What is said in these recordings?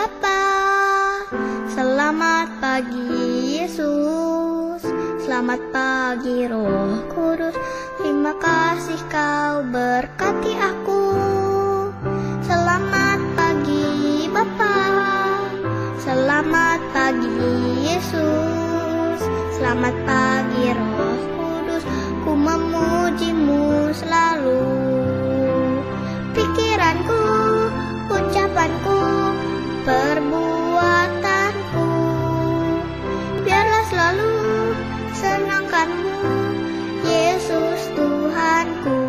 Bapa. Selamat pagi Yesus, selamat pagi Roh Kudus. Terima kasih kau berkati aku. Selamat pagi Bapa, selamat pagi Yesus, selamat pagi Roh Kudus. Ku memujimu selalu. Pikiranku, ucapanku, perbuatanku, biarlah selalu senangkanmu, Yesus Tuhanku.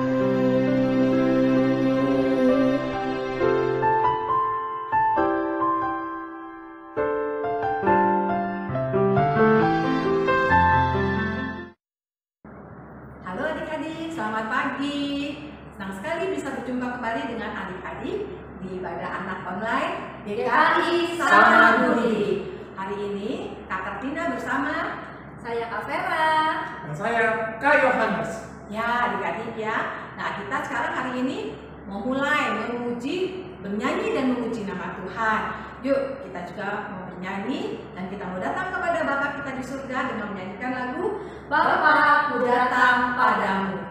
Halo adik-adik, selamat pagi. Senang sekali bisa berjumpa kembali dengan adik-adik di ibadah anak online GKI Sama Budi. Hari ini Kak Kartina bersama saya Kak Vera Dan saya Kak Yohanes. ya adik-adik ya. Nah kita sekarang hari ini mau mulai memuji, bernyanyi dan memuji nama Tuhan. Yuk kita juga mau bernyanyi dan kita mau datang kepada Bapa kita di surga dengan menyanyikan lagu Bapa ku datang padamu.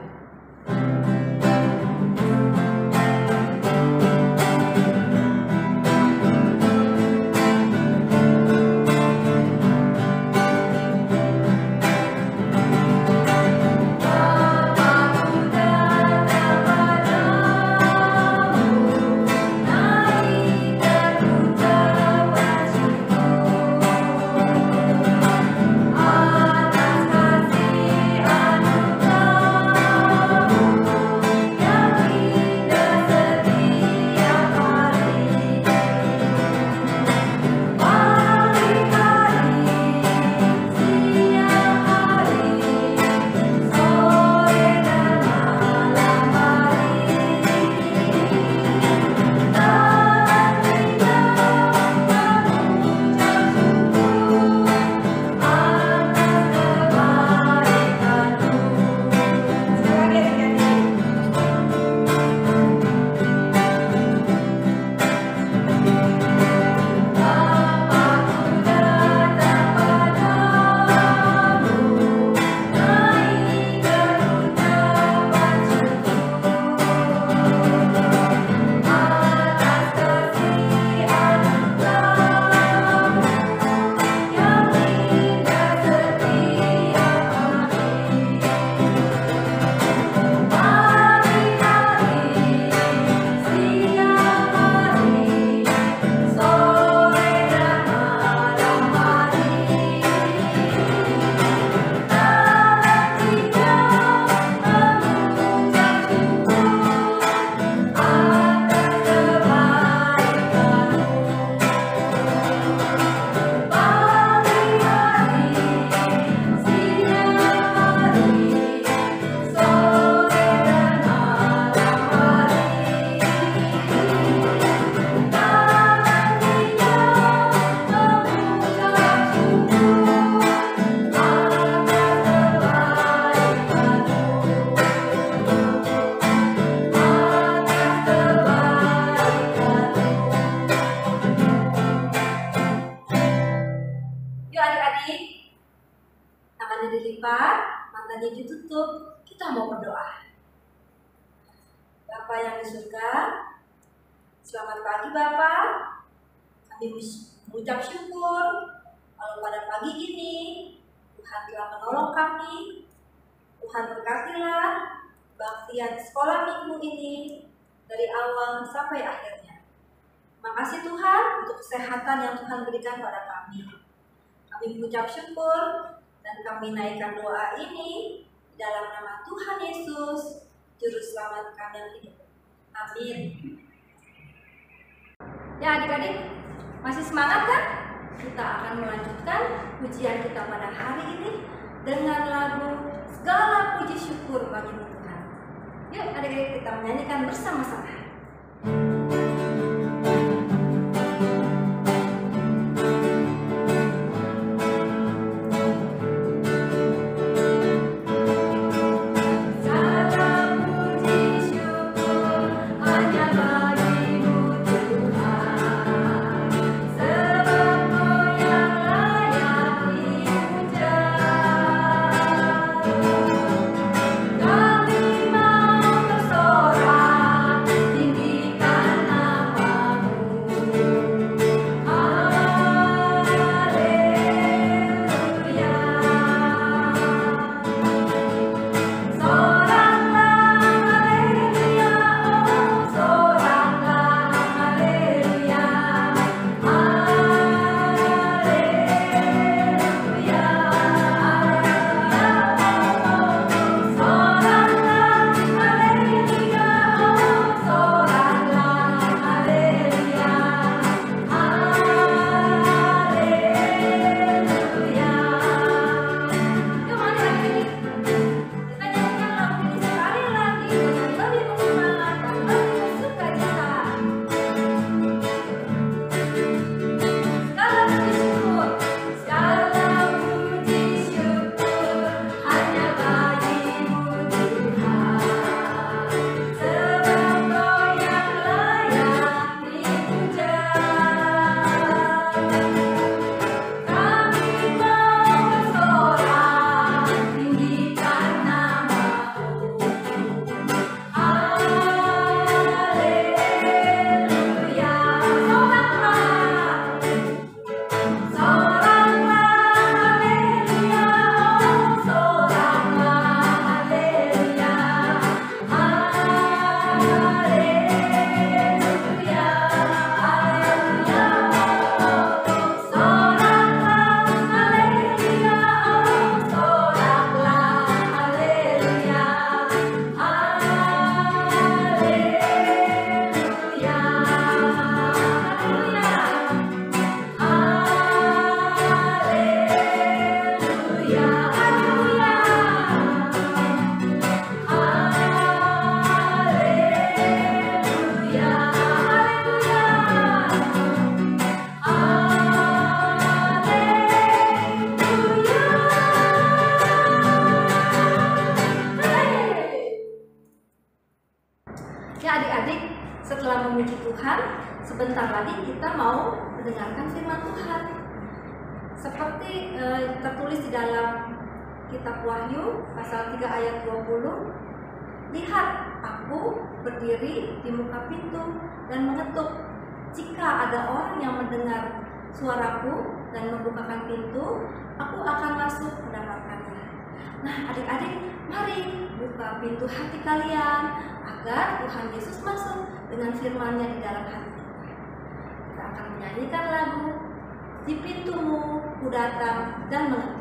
Dilipat, matanya ditutup, kita mau berdoa. Bapa yang di surga, selamat pagi Bapa. Kami mengucap syukur kalau pada pagi ini Tuhan telah menolong kami. Tuhan berkatilah baktian sekolah minggu ini dari awal sampai akhirnya. Makasih Tuhan untuk kesehatan yang Tuhan berikan pada kami. Kami mengucap syukur dan kami naikkan doa ini dalam nama Tuhan Yesus, Juru Selamat kami yang hidup. Amin. Ya adik-adik, masih semangat kan? Kita akan melanjutkan pujian kita pada hari ini dengan lagu Segala Puji Syukur bagi Tuhan. Yuk adik-adik kita menyanyikan bersama-sama. Tuhan, sebentar lagi kita mau mendengarkan firman Tuhan. Seperti tertulis di dalam kitab Wahyu pasal 3 ayat 20. Lihat, aku berdiri di muka pintu dan mengetuk. Jika ada orang yang mendengar suaraku dan membukakan pintu, aku akan masuk mendapatkannya. Nah, adik-adik, mari buka pintu hati kalian agar Tuhan Yesus masuk dengan firman-Nya di dalam hati kita. Kita akan menyanyikan lagu Di Pintumu Ku Datang dan Mengetuk.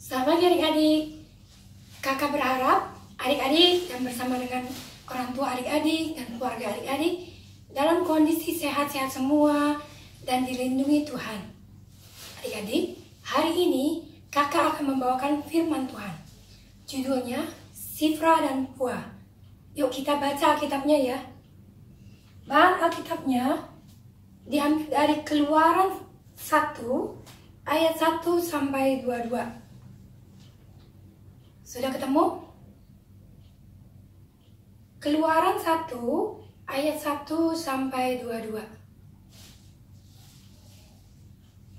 Selamat pagi adik-adik. Kakak berharap adik-adik dan bersama dengan orang tua adik-adik dan keluarga adik-adik dalam kondisi sehat-sehat semua dan dilindungi Tuhan. Adik-adik, hari ini kakak akan membawakan firman Tuhan. Judulnya Sifra dan Pua. Yuk kita baca Alkitabnya ya. Bahan Alkitabnya diambil dari Keluaran 1 ayat 1 sampai 22. Sudah ketemu? Keluaran 1 ayat 1 sampai 22.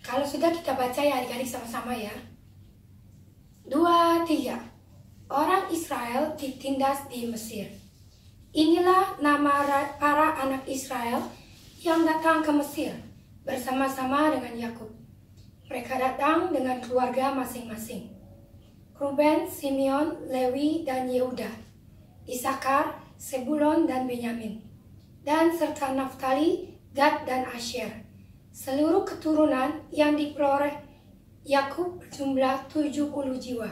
Kalau sudah kita baca ya adik-adik sama-sama ya. 2, 3. Orang Israel ditindas di Mesir. Inilah nama para anak Israel yang datang ke Mesir bersama-sama dengan Yakub. Mereka datang dengan keluarga masing-masing. Ruben, Simeon, Lewi, dan Yehuda, Isakar, Sebulon, dan Benyamin, dan serta Naftali, Gad, dan Asher. Seluruh keturunan yang diperoleh Yakub berjumlah 70 jiwa.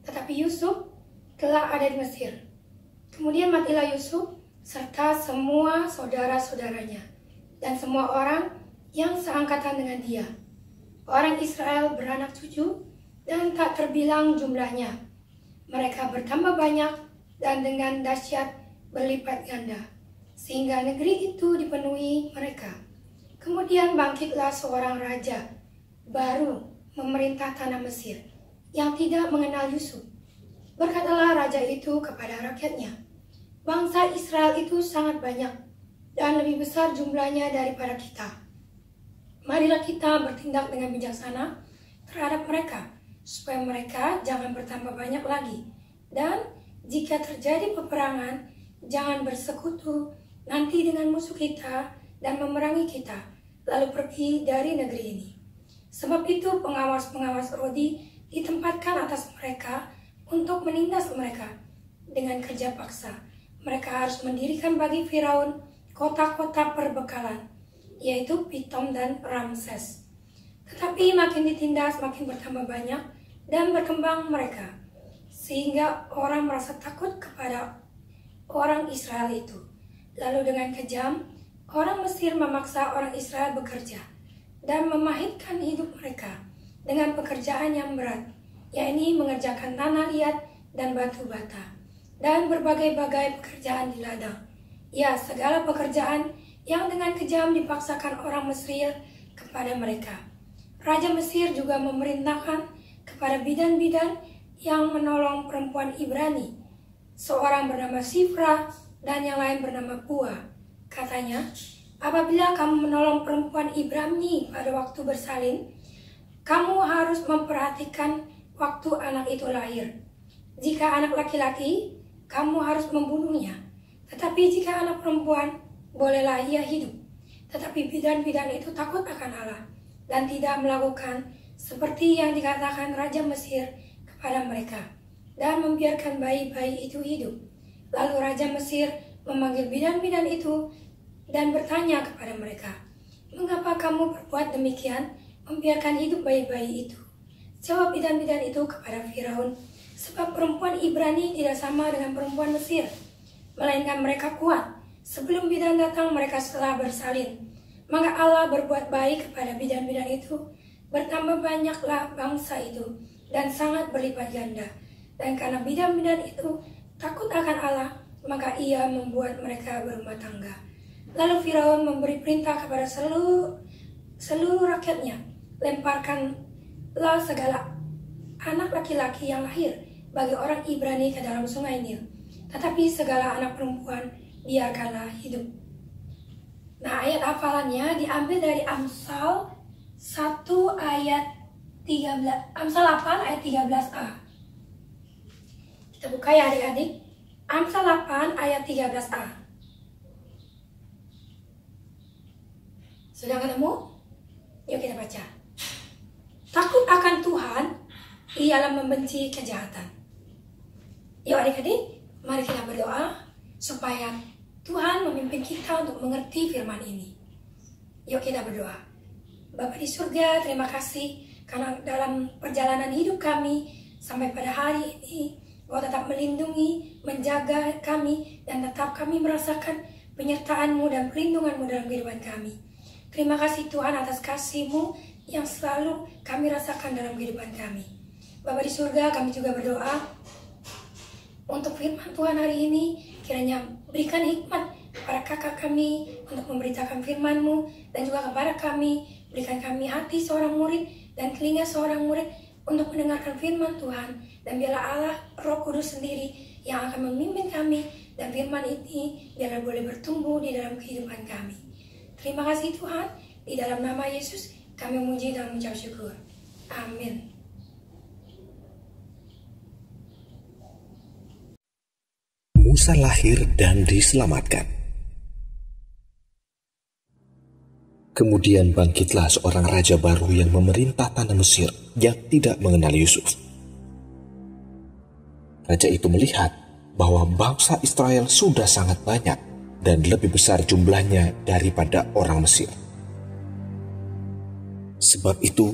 Tetapi Yusuf telah ada di Mesir. Kemudian matilah Yusuf serta semua saudara-saudaranya dan semua orang yang seangkatan dengan dia. Orang Israel beranak cucu dan tak terbilang jumlahnya. Mereka bertambah banyak dan dengan dahsyat berlipat ganda, sehingga negeri itu dipenuhi mereka. Kemudian bangkitlah seorang raja baru memerintah tanah Mesir yang tidak mengenal Yusuf. Berkatalah raja itu kepada rakyatnya, bangsa Israel itu sangat banyak dan lebih besar jumlahnya daripada kita. Marilah kita bertindak dengan bijaksana terhadap mereka, supaya mereka jangan bertambah banyak lagi. Dan jika terjadi peperangan, jangan bersekutu nanti dengan musuh kita dan memerangi kita, lalu pergi dari negeri ini. Sebab itu pengawas-pengawas Rodi ditempatkan atas mereka untuk menindas mereka dengan kerja paksa. Mereka harus mendirikan bagi Firaun kota-kota perbekalan, yaitu Pitom dan Ramses. Tetapi makin ditindas, makin bertambah banyak dan berkembang mereka, sehingga orang merasa takut kepada orang Israel itu. Lalu dengan kejam, orang Mesir memaksa orang Israel bekerja dan memahitkan hidup mereka dengan pekerjaan yang berat. yakni mengerjakan tanah liat dan batu bata, dan berbagai-bagai pekerjaan di ladang. Ya, segala pekerjaan yang dengan kejam dipaksakan orang Mesir kepada mereka. Raja Mesir juga memerintahkan kepada bidan-bidan yang menolong perempuan Ibrani, seorang bernama Sifra dan yang lain bernama Pua. Katanya, apabila kamu menolong perempuan Ibrani pada waktu bersalin, kamu harus memperhatikan waktu anak itu lahir. Jika anak laki-laki, kamu harus membunuhnya. Tetapi jika anak perempuan, bolehlah ia hidup. Tetapi bidan-bidan itu takut akan Allah dan tidak melakukan seperti yang dikatakan Raja Mesir kepada mereka, dan membiarkan bayi-bayi itu hidup. Lalu Raja Mesir memanggil bidan-bidan itu dan bertanya kepada mereka, "Mengapa kamu berbuat demikian, membiarkan hidup bayi-bayi itu?" Jawab bidan-bidan itu kepada Firaun, "Sebab perempuan Ibrani tidak sama dengan perempuan Mesir, melainkan mereka kuat. Sebelum bidan datang, mereka telah bersalin. Maka Allah berbuat baik kepada bidan-bidan itu, bertambah banyaklah bangsa itu, dan sangat berlipat ganda. Dan karena bidan-bidan itu takut akan Allah, maka ia membuat mereka berumah tangga." Lalu Firaun memberi perintah kepada seluruh rakyatnya, "Lemparkanlah segala anak laki-laki yang lahir bagi orang Ibrani ke dalam sungai Nil, tetapi segala anak perempuan biarkanlah hidup." Nah, ayat hafalannya diambil dari Amsal 1 ayat 13, Amsal 8 ayat 13a. Kita buka ya adik-adik. Amsal 8 ayat 13a. Sudah ketemu? Yuk kita baca. Takut akan Tuhan, ialah membenci kejahatan. Yuk adik-adik, mari kita berdoa supaya Tuhan memimpin kita untuk mengerti firman ini. Yuk kita berdoa. Bapa di surga, terima kasih karena dalam perjalanan hidup kami sampai pada hari ini, Engkau tetap melindungi, menjaga kami, dan tetap kami merasakan penyertaan-Mu dan perlindungan-Mu dalam kehidupan kami. Terima kasih Tuhan atas kasih-Mu yang selalu kami rasakan dalam kehidupan kami. Bapa di surga, kami juga berdoa untuk firman Tuhan hari ini, kiranya berikan hikmat kepada kakak kami untuk memberitakan firman-Mu, dan juga kepada kami, berikan kami hati seorang murid dan telinga seorang murid untuk mendengarkan firman Tuhan, dan biarlah Allah Roh Kudus sendiri yang akan memimpin kami, dan firman ini biarlah boleh bertumbuh di dalam kehidupan kami. Terima kasih Tuhan, di dalam nama Yesus kami memuji dan mengucap syukur. Amin. Musa lahir dan diselamatkan. Kemudian bangkitlah seorang raja baru yang memerintah tanah Mesir yang tidak mengenal Yusuf. Raja itu melihat bahwa bangsa Israel sudah sangat banyak dan lebih besar jumlahnya daripada orang Mesir. Sebab itu,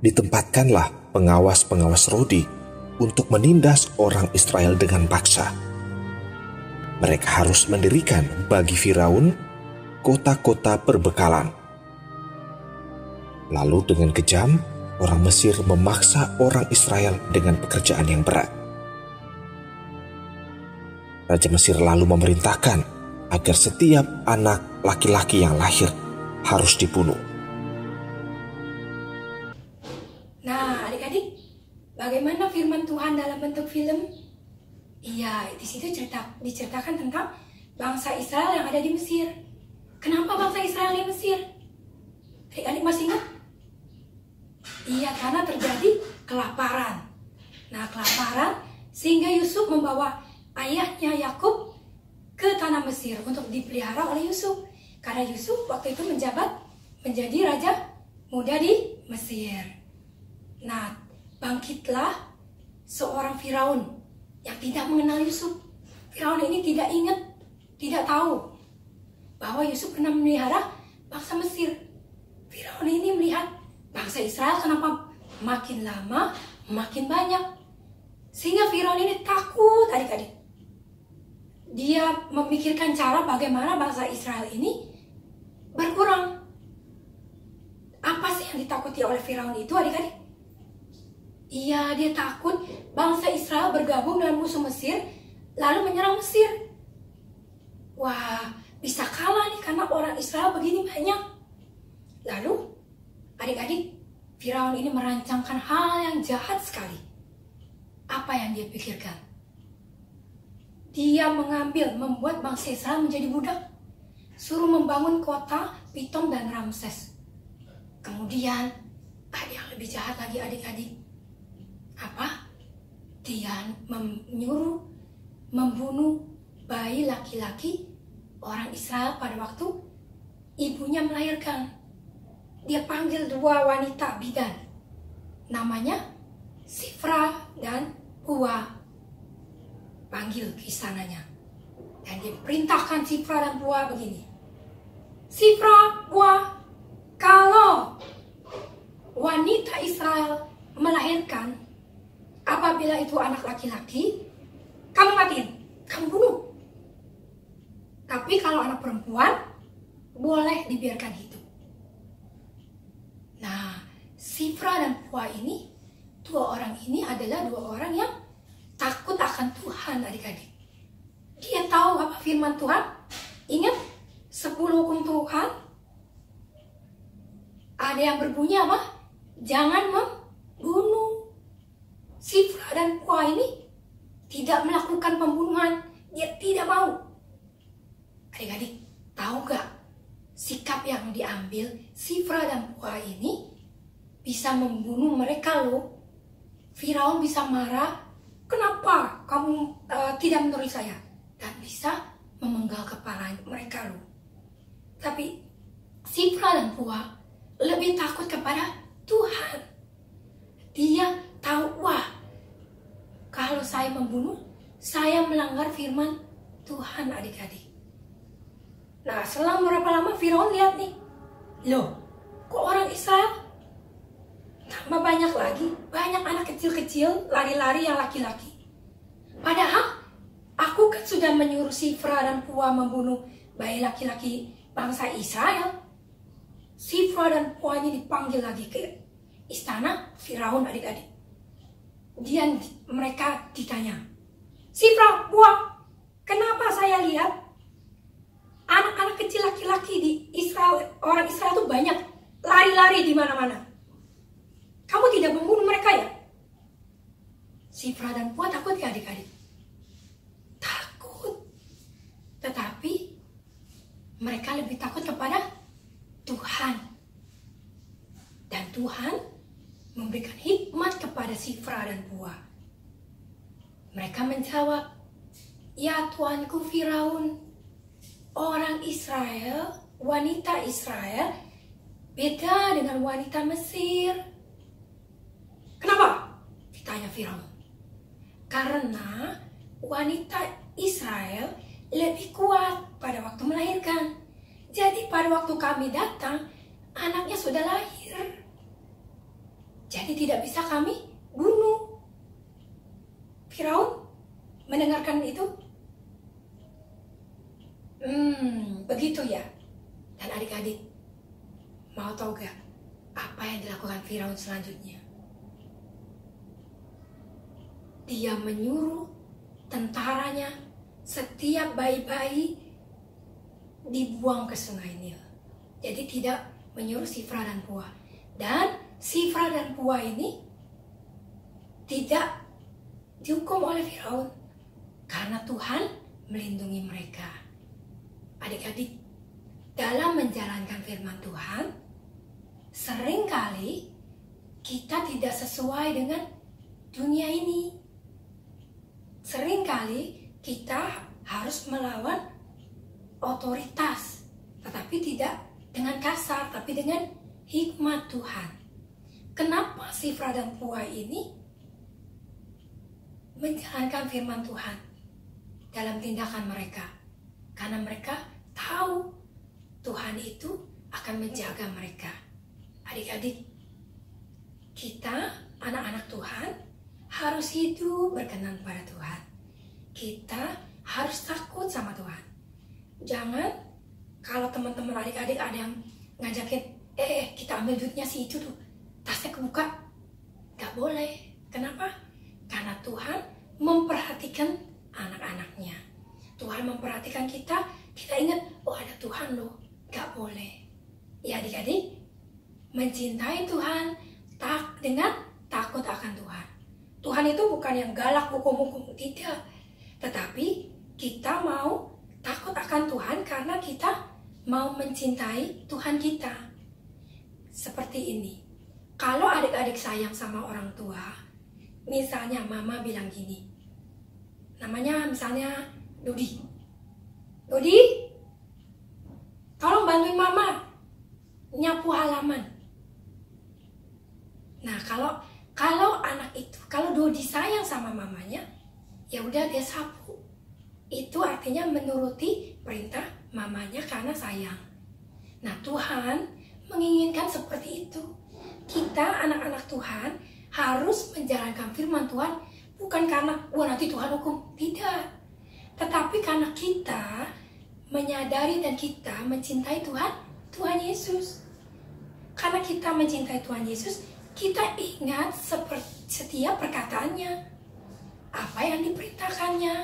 ditempatkanlah pengawas-pengawas Rodi untuk menindas orang Israel dengan paksa. Mereka harus mendirikan bagi Firaun kota-kota perbekalan. Lalu dengan kejam, orang Mesir memaksa orang Israel dengan pekerjaan yang berat. Raja Mesir lalu memerintahkan agar setiap anak laki-laki yang lahir harus dibunuh. Nah, adik-adik, bagaimana firman Tuhan dalam bentuk film? Iya, di situ diceritakan tentang bangsa Israel yang ada di Mesir. Kenapa bangsa Israel di Mesir? Adik-adik masih ingat? Iya, karena terjadi kelaparan. Nah, kelaparan sehingga Yusuf membawa ayahnya Yakub ke tanah Mesir untuk dipelihara oleh Yusuf. Karena Yusuf waktu itu menjabat menjadi raja muda di Mesir. Nah, bangkitlah seorang Firaun yang tidak mengenal Yusuf. Firaun ini tidak ingat, tidak tahu bahwa Yusuf pernah memelihara bangsa Mesir. Firaun ini melihat bangsa Israel kenapa makin lama makin banyak, sehingga Firaun ini takut adik-adik. Dia memikirkan cara bagaimana bangsa Israel ini berkurang. Apa sih yang ditakuti oleh Firaun itu adik-adik? Iya, dia takut bangsa Israel bergabung dengan musuh Mesir, lalu menyerang Mesir. Wah, bisa kalah nih karena orang Israel begini banyak. Lalu, adik-adik, Firaun ini merancangkan hal yang jahat sekali. Apa yang dia pikirkan? Dia membuat bangsa Israel menjadi budak, suruh membangun kota Pitom dan Ramses. Kemudian, ada yang lebih jahat lagi adik-adik. Apa? Dia menyuruh membunuh bayi laki-laki orang Israel pada waktu ibunya melahirkan. Dia panggil dua wanita bidan, namanya Sifra dan Pua. Panggil ke istananya. Dan dia perintahkan Sifra dan Pua begini. Sifra, Pua, kalau wanita Israel melahirkan, apabila itu anak laki-laki, kamu matiin, kamu bunuh. Tapi kalau anak perempuan, boleh dibiarkan hidup. Nah, Sifra dan Pua ini, dua orang ini adalah dua orang yang takut akan Tuhan, adik-adik. Dia tahu apa firman Tuhan. Ingat 10 hukum Tuhan. Ada yang berbunyi apa? Jangan membunuh. Sifra dan Pua ini tidak melakukan pembunuhan. Dia tidak mau. Adik-adik, tahu gak sikap yang diambil Sifra dan Pua ini bisa membunuh mereka loh. Firaun bisa marah, kenapa kamu tidak menuruti saya? Dan bisa memenggal kepala mereka loh. Tapi Sifra dan Pua lebih takut kepada Tuhan. Dia tahu, wah, kalau saya membunuh, saya melanggar firman Tuhan, adik-adik. Nah, selang berapa lama Firaun lihat nih, loh, kok orang Israel tambah banyak lagi, banyak anak kecil-kecil lari-lari yang laki-laki. Padahal aku kan sudah menyuruh Sifra dan Pua membunuh bayi laki-laki bangsa Israel. Sifra dan Pua ini dipanggil lagi ke istana Firaun, adik-adik. Mereka ditanya, Sifra, Pua, kenapa saya lihat anak-anak kecil laki-laki di Israel, orang Israel itu banyak lari-lari di mana-mana. Kamu tidak membunuh mereka ya? Sifra dan Pua takut ya adik-adik? Takut. Tetapi mereka lebih takut kepada Tuhan. Dan Tuhan memberikan hikmat kepada Sifra dan Pua. Mereka menjawab, ya Tuanku Firaun, orang Israel, wanita Israel beda dengan wanita Mesir. Kenapa? Ditanya Firaun. Karena wanita Israel lebih kuat pada waktu melahirkan. Jadi pada waktu kami datang, anaknya sudah lahir. Jadi tidak bisa kami bunuh. Firaun mendengarkan itu. Begitu ya. Dan adik-adik, mau tahu gak apa yang dilakukan Firaun selanjutnya? Dia menyuruh tentaranya setiap bayi-bayi dibuang ke sungai Nil. Jadi tidak menyuruh Sifra dan Pua. Dan Sifra dan Pua ini tidak dihukum oleh Firaun karena Tuhan melindungi mereka. Adik-adik, dalam menjalankan firman Tuhan, seringkali kita tidak sesuai dengan dunia ini. Seringkali kita harus melawan otoritas, tetapi tidak dengan kasar, tapi dengan hikmat Tuhan. Kenapa Sifra dan Pua ini menjalankan firman Tuhan dalam tindakan mereka? Karena mereka tahu Tuhan itu akan menjaga mereka. Adik-adik, kita anak-anak Tuhan harus hidup berkenan pada Tuhan. Kita harus takut sama Tuhan. Jangan kalau teman-teman adik-adik ada yang ngajakin, kita ambil duitnya si itu tuh, tasnya kebuka. Gak boleh. Kenapa? Karena Tuhan memperhatikan anak-anaknya. Tuhan memperhatikan kita, kita ingat, oh ada Tuhan loh, gak boleh. Ya adik-adik, mencintai Tuhan dengan takut akan Tuhan. Tuhan itu bukan yang galak hukum-hukum, tidak. Tetapi kita mau takut akan Tuhan karena kita mau mencintai Tuhan kita. Seperti ini. Kalau adik-adik sayang sama orang tua, misalnya mama bilang gini, namanya misalnya Dodi. Dodi, tolong bantuin mama nyapu halaman. Nah, kalau anak itu, kalau Dodi sayang sama mamanya, ya udah dia sapu. Itu artinya menuruti perintah mamanya karena sayang. Nah, Tuhan menginginkan seperti itu. Kita anak-anak Tuhan harus menjalankan firman Tuhan bukan karena nanti Tuhan hukum, tidak. Tetapi karena kita menyadari dan kita mencintai Tuhan Yesus. Karena kita mencintai Tuhan Yesus, kita ingat setiap perkataannya. Apa yang diperintahkannya,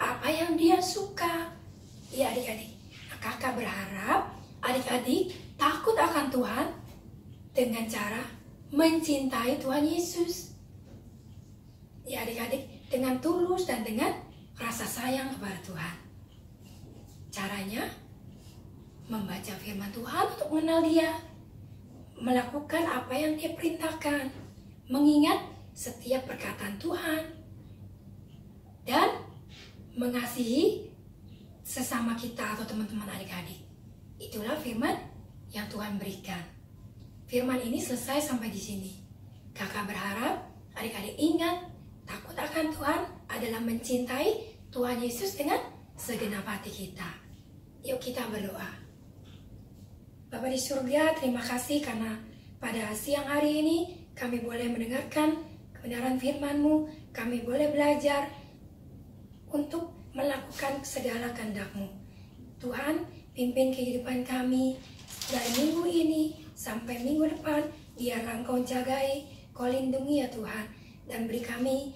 apa yang dia suka. Ya adik-adik, kakak berharap adik-adik takut akan Tuhan dengan cara mencintai Tuhan Yesus. Ya adik-adik, dengan tulus dan dengan rasa sayang kepada Tuhan. Caranya membaca firman Tuhan untuk mengenal Dia, melakukan apa yang Dia perintahkan, mengingat setiap perkataan Tuhan, dan mengasihi sesama kita atau teman-teman adik-adik. Itulah firman yang Tuhan berikan. Firman ini selesai sampai di sini. Kakak berharap adik-adik ingat, takut akan Tuhan adalah mencintai Tuhan Yesus dengan segenap hati kita. Yuk kita berdoa. Bapa di surga, terima kasih karena pada siang hari ini kami boleh mendengarkan kebenaran firman-Mu. Kami boleh belajar untuk melakukan segala kehendak-Mu. Tuhan, pimpin kehidupan kami dari minggu ini sampai minggu depan. Biarlah Engkau jagai, Kau lindungi ya Tuhan, dan beri kami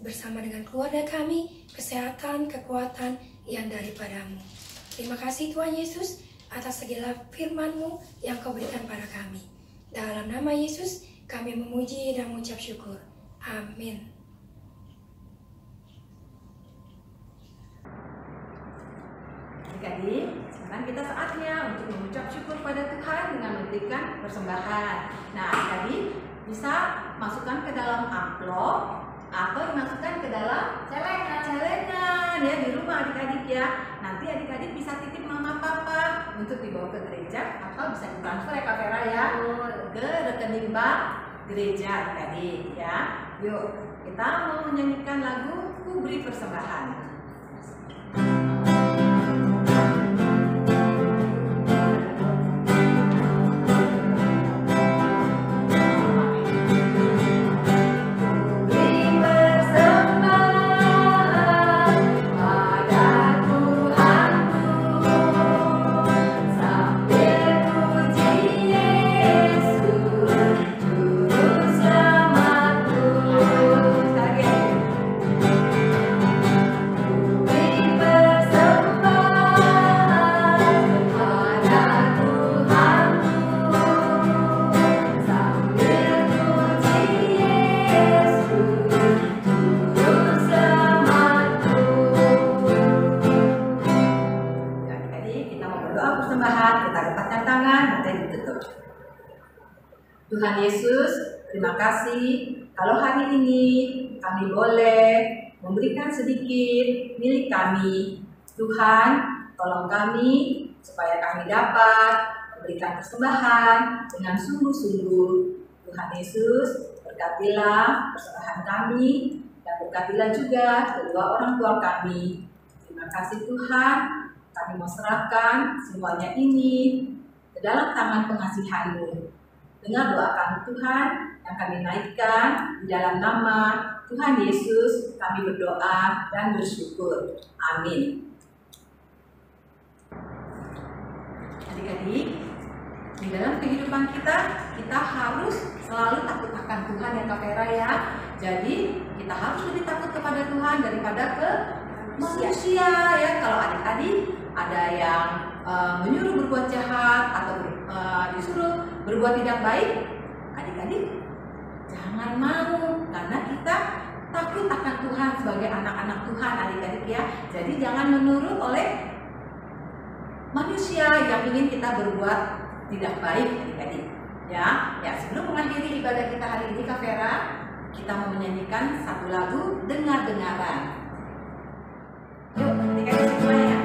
bersama dengan keluarga kami kesehatan, kekuatan yang daripada-Mu. Terima kasih Tuhan Yesus atas segala firman-Mu yang Kau berikan pada kami. Dalam nama Yesus kami memuji dan mengucap syukur. Amin. Adik-adik, sekarang kita saatnya untuk mengucap syukur pada Tuhan dengan memberikan persembahan. Nah, adik-adik bisa masukkan ke dalam amplop atau dimasukkan ke dalam celengan ya di rumah adik-adik ya. Nanti adik-adik bisa titip mama papa untuk dibawa ke gereja atau bisa ditransfer ya Kak Vera ya ke rekening bank gereja adik-adik ya. Yuk, kita mau menyanyikan lagu Ku Beri Persembahan. Tuhan Yesus, terima kasih kalau hari ini kami boleh memberikan sedikit milik kami. Tuhan, tolong kami supaya kami dapat memberikan persembahan dengan sungguh-sungguh. Tuhan Yesus, berkatilah persembahan kami dan berkatilah juga kedua orang tua kami. Terima kasih Tuhan, kami mau serahkan semuanya ini ke dalam tangan pengasihan-Mu. Dengar doa kami Tuhan yang kami naikkan di dalam nama Tuhan Yesus kami berdoa dan bersyukur. Amin. Adik-adik, di dalam kehidupan kita kita harus selalu takut akan Tuhan ya Kak Vera ya. Jadi kita harus lebih takut kepada Tuhan daripada ke manusia ya. Kalau adik-adik ada yang menyuruh berbuat jahat atau disuruh berbuat tidak baik, adik-adik jangan mau, karena kita takut akan Tuhan sebagai anak-anak Tuhan adik-adik ya. Jadi jangan menurut oleh manusia yang ingin kita berbuat tidak baik adik-adik ya. Ya, sebelum mengakhiri ibadah kita hari ini Kak Vera, kita mau menyanyikan satu lagu Dengar-dengaran. Yuk, adik-adik semuanya.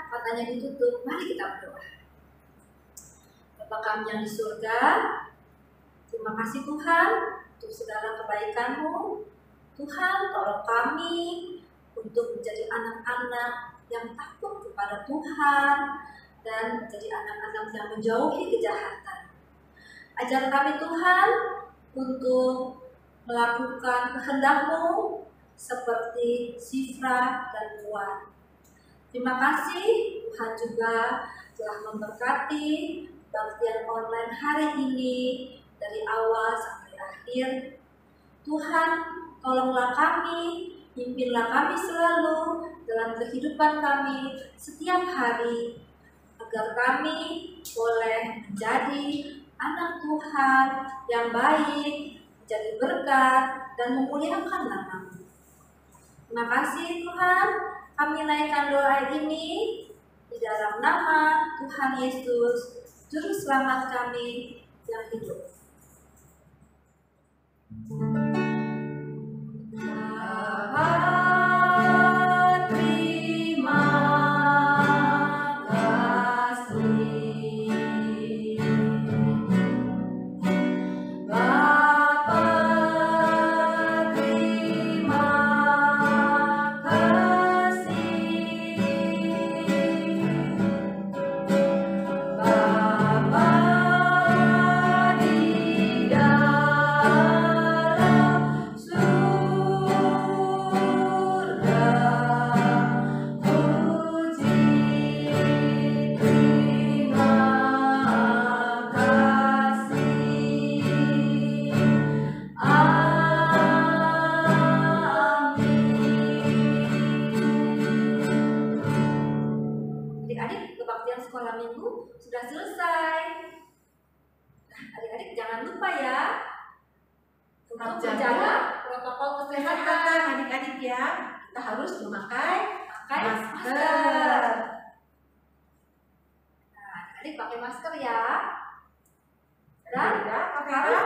Matanya ditutup, mari kita berdoa. Bapa kami yang di surga, terima kasih Tuhan untuk segala kebaikan-Mu. Tuhan, tolong kami untuk menjadi anak-anak yang takut kepada Tuhan dan menjadi anak-anak yang menjauhi kejahatan. Ajar kami Tuhan untuk melakukan kehendak-Mu seperti Sifra dan Puan. Terima kasih Tuhan juga telah memberkati kebaktian online hari ini dari awal sampai akhir. Tuhan, tolonglah kami, pimpinlah kami selalu dalam kehidupan kami setiap hari, agar kami boleh menjadi anak Tuhan yang baik, menjadi berkat dan memuliakan nama-Mu. Terima kasih Tuhan. Kami naikkan doa ini di dalam nama Tuhan Yesus, Juru Selamat kami yang hidup. Sekolah minggu sudah selesai. Nah, adik-adik jangan lupa ya untuk menjaga protokol kesehatan adik-adik ya. Kita harus memakai masker. Nah, adik-adik pakai masker ya. Dan harus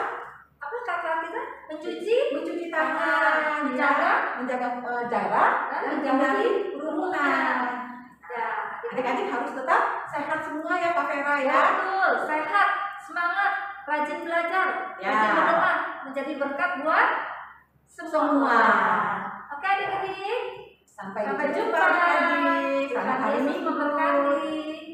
apa kata kita? Mencuci tangan, menjaga jarak dan menjauhi kerumunan. Ya, adik-adik harus tetap sehat semua ya Kak Vera ya. Betul, sehat, semangat, rajin belajar, rajin berdoa, menjadi berkat buat semua. Oke adik-adik, sampai jumpa adik-adik. Selamat hari Minggu memberkati.